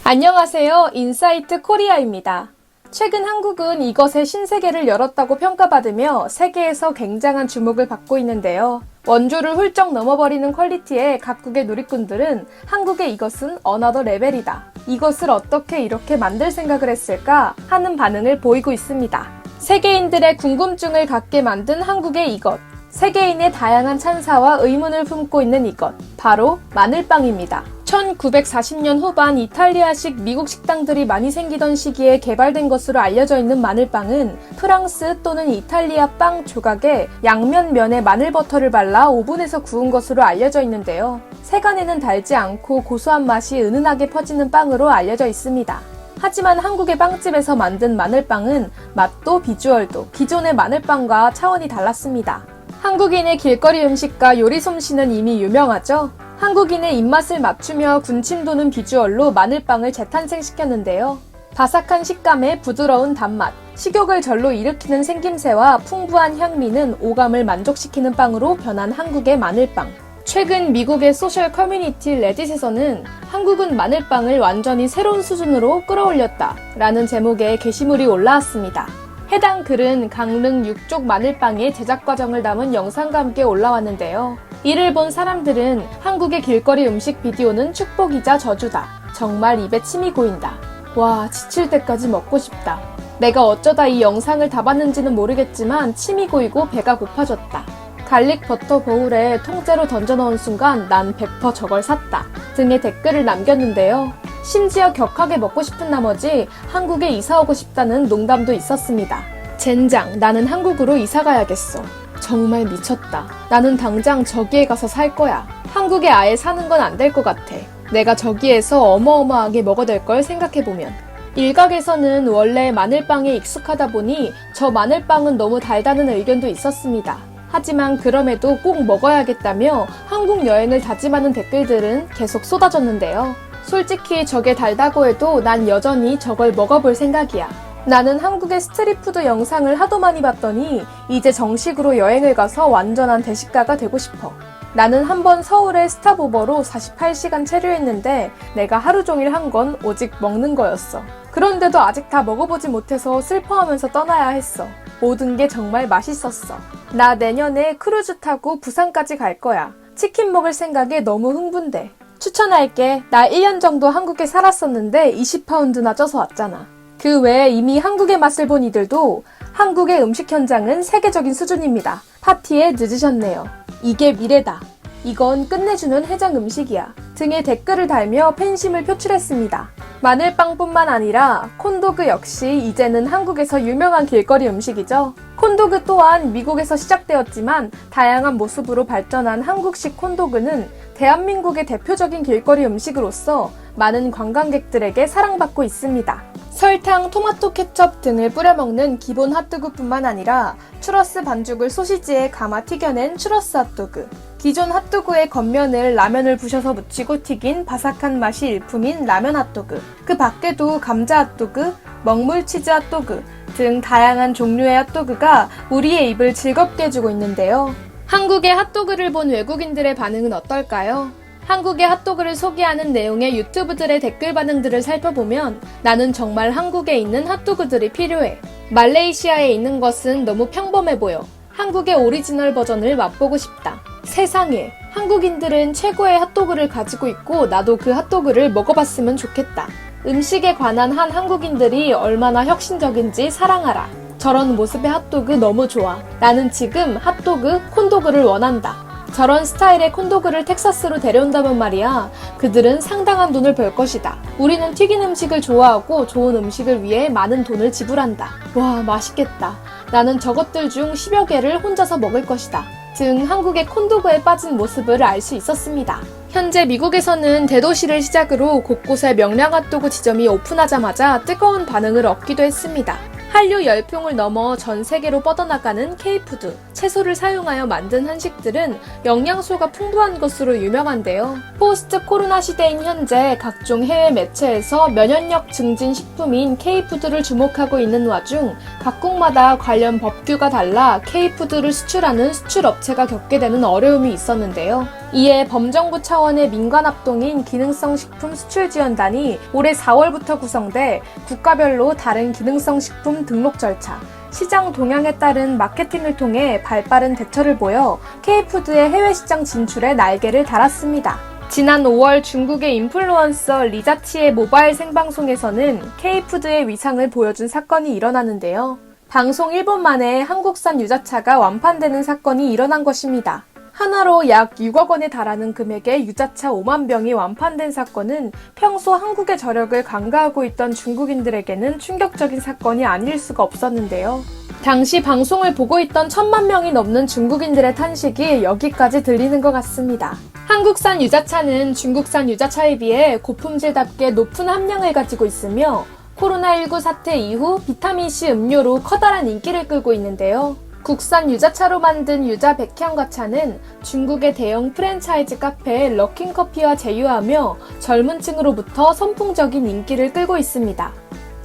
안녕하세요. 인사이트 코리아입니다. 최근 한국은 이것의 신세계를 열었다고 평가받으며 세계에서 굉장한 주목을 받고 있는데요. 원조를 훌쩍 넘어버리는 퀄리티의 각국의 누리꾼들은 한국의 이것은 어나더 레벨이다. 이것을 어떻게 이렇게 만들 생각을 했을까 하는 반응을 보이고 있습니다. 세계인들의 궁금증을 갖게 만든 한국의 이것. 세계인의 다양한 찬사와 의문을 품고 있는 이것. 바로 마늘빵입니다. 1940년 후반 이탈리아식 미국 식당들이 많이 생기던 시기에 개발된 것으로 알려져 있는 마늘빵은 프랑스 또는 이탈리아 빵 조각에 양면 면에 마늘버터를 발라 오븐에서 구운 것으로 알려져 있는데요. 세간에는 달지 않고 고소한 맛이 은은하게 퍼지는 빵으로 알려져 있습니다. 하지만 한국의 빵집에서 만든 마늘빵은 맛도 비주얼도 기존의 마늘빵과 차원이 달랐습니다. 한국인의 길거리 음식과 요리 솜씨는 이미 유명하죠. 한국인의 입맛을 맞추며 군침 도는 비주얼로 마늘빵을 재탄생시켰는데요. 바삭한 식감에 부드러운 단맛, 식욕을 절로 일으키는 생김새와 풍부한 향미는 오감을 만족시키는 빵으로 변한 한국의 마늘빵. 최근 미국의 소셜 커뮤니티 레딧에서는 한국은 마늘빵을 완전히 새로운 수준으로 끌어올렸다 라는 제목의 게시물이 올라왔습니다. 해당 글은 강릉 육족 마늘빵의 제작 과정을 담은 영상과 함께 올라왔는데요. 이를 본 사람들은 한국의 길거리 음식 비디오는 축복이자 저주다. 정말 입에 침이 고인다. 와, 지칠 때까지 먹고 싶다. 내가 어쩌다 이 영상을 다 봤는지는 모르겠지만 침이 고이고 배가 고파졌다. 갈릭 버터 보울에 통째로 던져넣은 순간 난 100% 저걸 샀다. 등의 댓글을 남겼는데요. 심지어 격하게 먹고 싶은 나머지 한국에 이사 오고 싶다는 농담도 있었습니다. 젠장, 나는 한국으로 이사 가야겠어. 정말 미쳤다. 나는 당장 저기에 가서 살 거야. 한국에 아예 사는 건 안 될 것 같아. 내가 저기에서 어마어마하게 먹어댈 걸 생각해보면. 일각에서는 원래 마늘빵에 익숙하다 보니 저 마늘빵은 너무 달다는 의견도 있었습니다. 하지만 그럼에도 꼭 먹어야겠다며 한국 여행을 다짐하는 댓글들은 계속 쏟아졌는데요. 솔직히 저게 달다고 해도 난 여전히 저걸 먹어볼 생각이야. 나는 한국의 스트리트푸드 영상을 하도 많이 봤더니 이제 정식으로 여행을 가서 완전한 대식가가 되고 싶어. 나는 한번 서울의 스탑오버로 48시간 체류했는데 내가 하루 종일 한 건 오직 먹는 거였어. 그런데도 아직 다 먹어보지 못해서 슬퍼하면서 떠나야 했어. 모든 게 정말 맛있었어. 나 내년에 크루즈 타고 부산까지 갈 거야. 치킨 먹을 생각에 너무 흥분돼. 추천할게. 나 1년 정도 한국에 살았었는데 20파운드나 쪄서 왔잖아. 그 외에 이미 한국의 맛을 본 이들도 한국의 음식 현장은 세계적인 수준입니다. 파티에 늦으셨네요. 이게 미래다. 이건 끝내주는 해장 음식이야. 등의 댓글을 달며 팬심을 표출했습니다. 마늘빵뿐만 아니라 콘도그 역시 이제는 한국에서 유명한 길거리 음식이죠. 콘도그 또한 미국에서 시작되었지만 다양한 모습으로 발전한 한국식 콘도그는 대한민국의 대표적인 길거리 음식으로서 많은 관광객들에게 사랑받고 있습니다. 설탕, 토마토 케첩 등을 뿌려 먹는 기본 핫도그뿐만 아니라 추러스 반죽을 소시지에 감아 튀겨낸 추러스 핫도그, 기존 핫도그의 겉면을 라면을 부셔서 묻히고 튀긴 바삭한 맛이 일품인 라면 핫도그, 그 밖에도 감자 핫도그, 먹물 치즈 핫도그 등 다양한 종류의 핫도그가 우리의 입을 즐겁게 해주고 있는데요. 한국의 핫도그를 본 외국인들의 반응은 어떨까요? 한국의 핫도그를 소개하는 내용의 유튜브들의 댓글 반응들을 살펴보면 나는 정말 한국에 있는 핫도그들이 필요해. 말레이시아에 있는 것은 너무 평범해 보여. 한국의 오리지널 버전을 맛보고 싶다. 세상에, 한국인들은 최고의 핫도그를 가지고 있고 나도 그 핫도그를 먹어봤으면 좋겠다. 음식에 관한 한 한국인들이 얼마나 혁신적인지 사랑하라. 저런 모습의 핫도그 너무 좋아. 나는 지금 핫도그, 콘도그를 원한다. 저런 스타일의 콘도그를 텍사스로 데려온다면 말이야. 그들은 상당한 돈을 벌 것이다. 우리는 튀긴 음식을 좋아하고 좋은 음식을 위해 많은 돈을 지불한다. 와, 맛있겠다. 나는 저것들 중 10여 개를 혼자서 먹을 것이다. 등 한국의 콘도그에 빠진 모습을 알 수 있었습니다. 현재 미국에서는 대도시를 시작으로 곳곳에 명량 핫도그 지점이 오픈하자마자 뜨거운 반응을 얻기도 했습니다. 한류 열풍을 넘어 전 세계로 뻗어나가는 K푸드, 채소를 사용하여 만든 한식들은 영양소가 풍부한 것으로 유명한데요. 포스트 코로나 시대인 현재 각종 해외 매체에서 면역력 증진 식품인 K푸드를 주목하고 있는 와중 각국마다 관련 법규가 달라 K푸드를 수출하는 수출업체가 겪게 되는 어려움이 있었는데요. 이에 범정부 차원의 민관합동인 기능성 식품 수출 지원단이 올해 4월부터 구성돼 국가별로 다른 기능성 식품 등록 절차, 시장 동향에 따른 마케팅을 통해 발빠른 대처를 보여 K푸드의 해외 시장 진출에 날개를 달았습니다. 지난 5월 중국의 인플루언서 리자치의 모바일 생방송에서는 K푸드의 위상을 보여준 사건이 일어나는데요. 방송 1분 만에 한국산 유자차가 완판되는 사건이 일어난 것입니다. 하나로 약 6억 원에 달하는 금액의 유자차 5만 병이 완판된 사건은 평소 한국의 저력을 간과하고 있던 중국인들에게는 충격적인 사건이 아닐 수가 없었는데요. 당시 방송을 보고 있던 1,000만 명이 넘는 중국인들의 탄식이 여기까지 들리는 것 같습니다. 한국산 유자차는 중국산 유자차에 비해 고품질답게 높은 함량을 가지고 있으며 코로나19 사태 이후 비타민C 음료로 커다란 인기를 끌고 있는데요. 국산 유자차로 만든 유자 백향과차는 중국의 대형 프랜차이즈 카페 럭킹커피와 제휴하며 젊은 층으로부터 선풍적인 인기를 끌고 있습니다.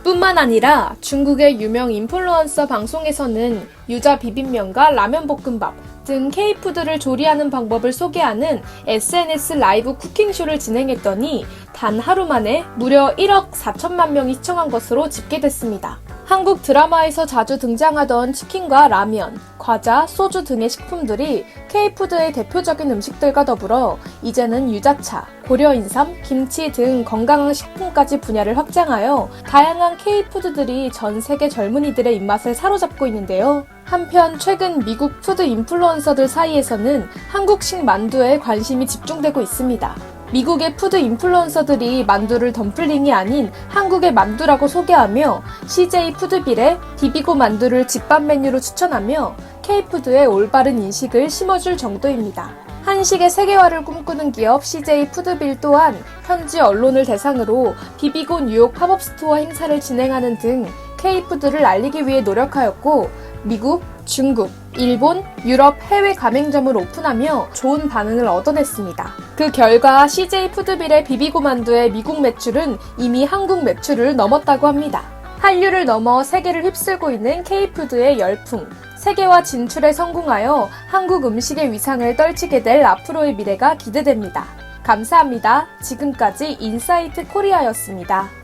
뿐만 아니라 중국의 유명 인플루언서 방송에서는 유자 비빔면과 라면 볶음밥 등 K푸드를 조리하는 방법을 소개하는 SNS 라이브 쿠킹쇼를 진행했더니 단 하루 만에 무려 1억 4천만 명이 시청한 것으로 집계됐습니다. 한국 드라마에서 자주 등장하던 치킨과 라면, 과자, 소주 등의 식품들이 K푸드의 대표적인 음식들과 더불어 이제는 유자차, 고려인삼, 김치 등 건강한 식품까지 분야를 확장하여 다양한 K푸드들이 전 세계 젊은이들의 입맛을 사로잡고 있는데요. 한편 최근 미국 푸드 인플루언서들 사이에서는 한국식 만두에 관심이 집중되고 있습니다. 미국의 푸드 인플루언서들이 만두를 덤플링이 아닌 한국의 만두라고 소개하며 CJ 푸드빌에 비비고 만두를 집밥 메뉴로 추천하며 K푸드의 올바른 인식을 심어줄 정도입니다. 한식의 세계화를 꿈꾸는 기업 CJ 푸드빌 또한 현지 언론을 대상으로 비비고 뉴욕 팝업 스토어 행사를 진행하는 등 K푸드를 알리기 위해 노력하였고 미국, 중국, 일본, 유럽 해외 가맹점을 오픈하며 좋은 반응을 얻어냈습니다. 그 결과 CJ 푸드빌의 비비고 만두의 미국 매출은 이미 한국 매출을 넘었다고 합니다. 한류를 넘어 세계를 휩쓸고 있는 K푸드의 열풍, 세계화 진출에 성공하여 한국 음식의 위상을 떨치게 될 앞으로의 미래가 기대됩니다. 감사합니다. 지금까지 인사이트 코리아였습니다.